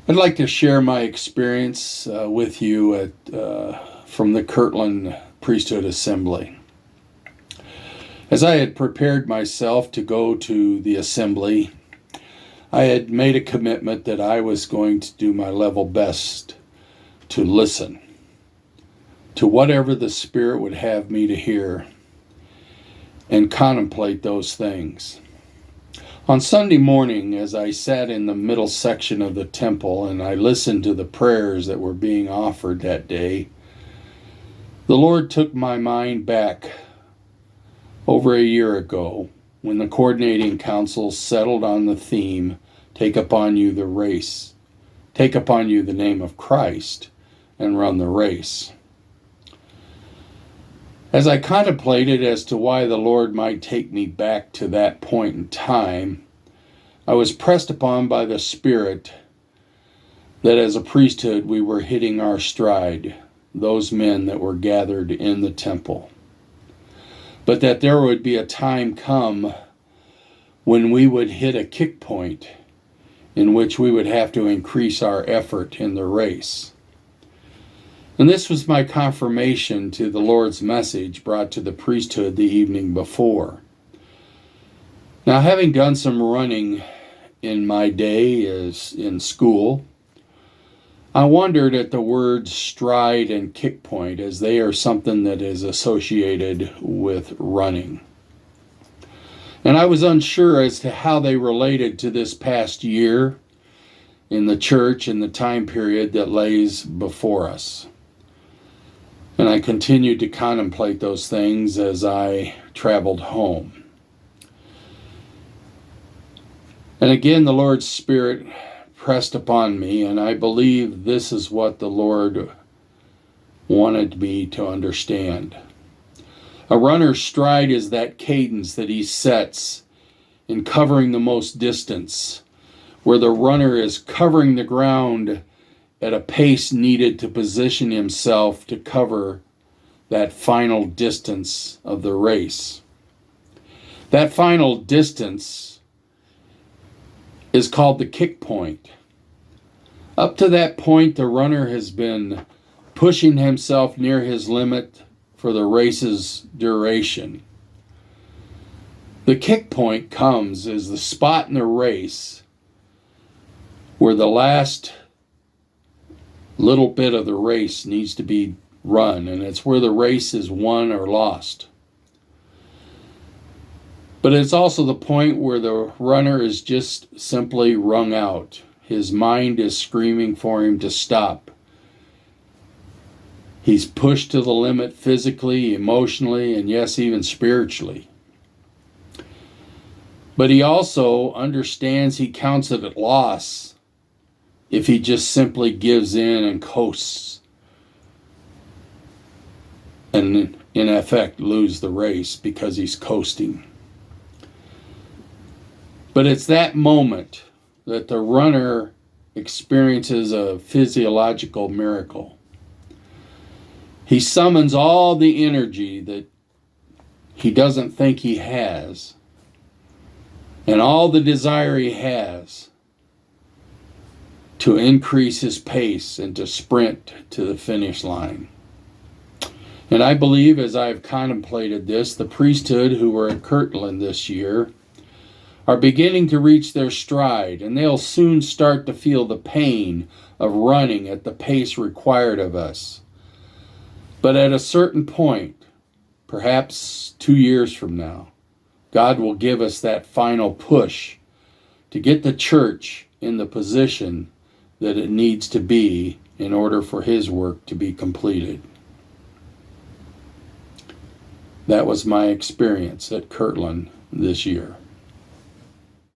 I'd like to share my experience with you from the Kirtland Priesthood Assembly. As I had prepared myself to go to the assembly, I had made a commitment that I was going to do my level best to listen to whatever the Spirit would have me to hear and contemplate those things. On Sunday morning, as I sat in the middle section of the temple and I listened to the prayers that were being offered that day, the Lord took my mind back over a year ago when the Coordinating Council settled on the theme, "Take upon you the race, take upon you the name of Christ, and run the race." As I contemplated as to why the Lord might take me back to that point in time, I was pressed upon by the Spirit that as a priesthood we were hitting our stride, those men that were gathered in the temple. But that there would be a time come when we would hit a kick point in which we would have to increase our effort in the race. And this was my confirmation to the Lord's message brought to the priesthood the evening before. Now, having done some running in my day as in school, I wondered at the words stride and kick point, as they are something that is associated with running. And I was unsure as to how they related to this past year in the church and the time period that lays before us. And I continued to contemplate those things as I traveled home. And again, the Lord's Spirit pressed upon me, and I believe this is what the Lord wanted me to understand. A runner's stride is that cadence that he sets in covering the most distance, where the runner is covering the ground at a pace needed to position himself to cover that final distance of the race. That final distance is called the kick point. Up to that point, the runner has been pushing himself near his limit for the race's duration. The kick point comes as the spot in the race where the last little bit of the race needs to be run, and it's where the race is won or lost. But it's also the point where the runner is just simply wrung out. His mind is screaming for him to stop. He's pushed to the limit physically, emotionally, and yes, even spiritually. But he also understands he counts it a loss if he just simply gives in and coasts and in effect lose the race because he's coasting. But it's that moment that the runner experiences a physiological miracle. He summons all the energy that he doesn't think he has and all the desire he has to increase his pace and to sprint to the finish line. And I believe, as I've contemplated this, the priesthood who were at Kirtland this year are beginning to reach their stride, and they'll soon start to feel the pain of running at the pace required of us. But at a certain point, perhaps 2 years from now, God will give us that final push to get the church in the position that it needs to be in order for His work to be completed. That was my experience at Kirtland this year.